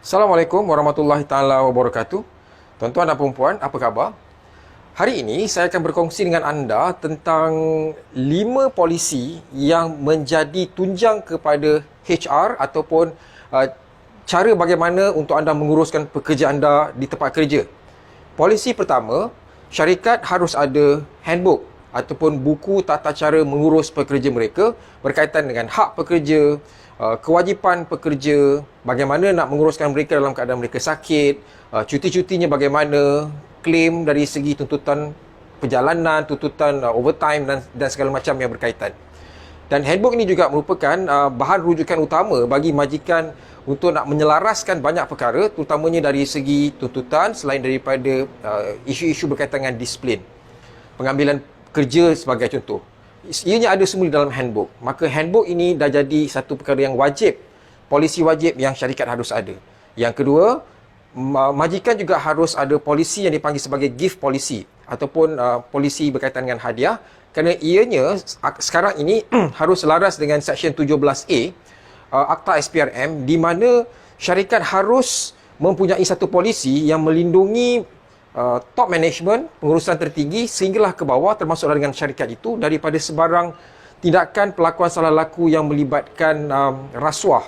Assalamualaikum warahmatullahi taala wabarakatuh. Tuan-tuan dan puan-puan, apa khabar? Hari ini saya akan berkongsi dengan anda tentang 5 polisi yang menjadi tunjang kepada HR ataupun cara bagaimana untuk anda menguruskan pekerja anda di tempat kerja. Polisi pertama, syarikat harus ada handbook ataupun buku tata cara mengurus pekerja mereka berkaitan dengan hak pekerja, kewajipan pekerja, bagaimana nak menguruskan mereka dalam keadaan mereka sakit, cuti-cutinya bagaimana, klaim dari segi tuntutan perjalanan, tuntutan overtime dan segala macam yang berkaitan. Dan handbook ini juga merupakan bahan rujukan utama bagi majikan untuk nak menyelaraskan banyak perkara, terutamanya dari segi tuntutan selain daripada isu-isu berkaitan dengan disiplin. Pengambilan kerja sebagai contoh. Ianya ada semua di dalam handbook. Maka handbook ini dah jadi satu perkara yang wajib, polisi wajib yang syarikat harus ada. Yang kedua, majikan juga harus ada polisi yang dipanggil sebagai gift policy ataupun polisi berkaitan dengan hadiah, kerana ianya sekarang ini harus selaras dengan Seksyen 17A Akta SPRM, di mana syarikat harus mempunyai satu polisi yang melindungi top management, pengurusan tertinggi sehinggalah ke bawah termasuk dengan syarikat itu daripada sebarang tindakan pelakuan salah laku yang melibatkan rasuah.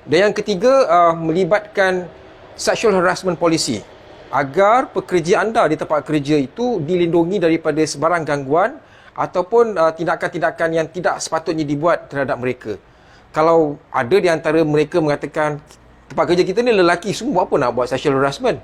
Dan yang ketiga, melibatkan sexual harassment policy agar pekerja anda di tempat kerja itu dilindungi daripada sebarang gangguan ataupun tindakan-tindakan yang tidak sepatutnya dibuat terhadap mereka. Kalau ada di antara mereka mengatakan tempat kerja kita ni lelaki semua, apa nak buat sexual harassment?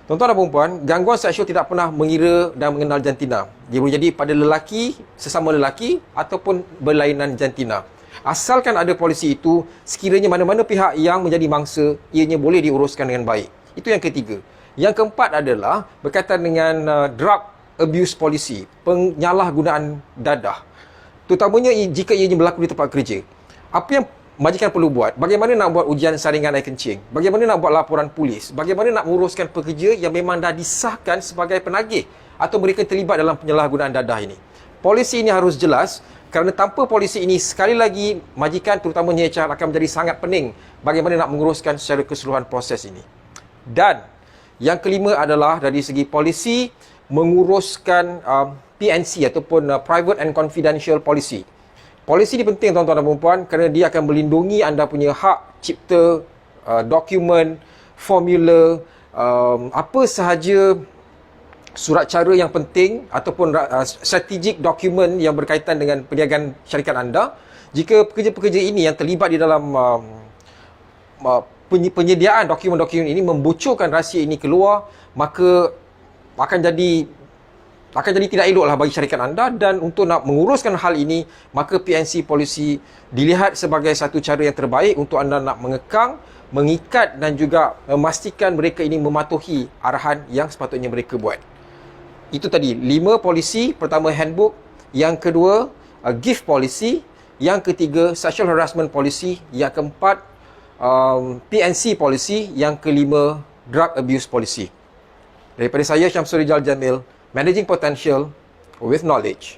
Tuan-tuan dan perempuan, gangguan seksual tidak pernah mengira dan mengenal jantina. Dia boleh jadi pada lelaki, sesama lelaki ataupun berlainan jantina. Asalkan ada polisi itu, sekiranya mana-mana pihak yang menjadi mangsa, ianya boleh diuruskan dengan baik. Itu yang ketiga. Yang keempat adalah berkaitan dengan drug abuse policy, penyalahgunaan dadah. Terutamanya jika ianya berlaku di tempat kerja. Apa yang majikan perlu buat? Bagaimana nak buat ujian saringan air kencing? Bagaimana nak buat laporan polis? Bagaimana nak menguruskan pekerja yang memang dah disahkan sebagai penagih atau mereka terlibat dalam penyalahgunaan dadah ini? Polisi ini harus jelas, kerana tanpa polisi ini, sekali lagi majikan terutamanya HR akan menjadi sangat pening bagaimana nak menguruskan secara keseluruhan proses ini. Dan yang kelima adalah dari segi polisi menguruskan PNC ataupun Private and Confidential Policy. Polisi ini penting tuan-tuan dan perempuan kerana dia akan melindungi anda punya hak cipta, dokumen, formula, apa sahaja surat cara yang penting ataupun strategic dokumen yang berkaitan dengan perniagaan syarikat anda. Jika pekerja-pekerja ini yang terlibat di dalam penyediaan dokumen-dokumen ini membocorkan rahsia ini keluar, maka akan jadi tidak eloklah bagi syarikat anda. Dan untuk nak menguruskan hal ini, maka PNC polisi dilihat sebagai satu cara yang terbaik untuk anda nak mengekang, mengikat dan juga memastikan mereka ini mematuhi arahan yang sepatutnya mereka buat. Itu tadi 5 polisi. Pertama handbook, yang kedua gift policy, yang ketiga sexual harassment policy, yang keempat PNC policy, yang kelima drug abuse policy. Daripada saya, Syamsul Rijal Jamil, Managing Potential with Knowledge.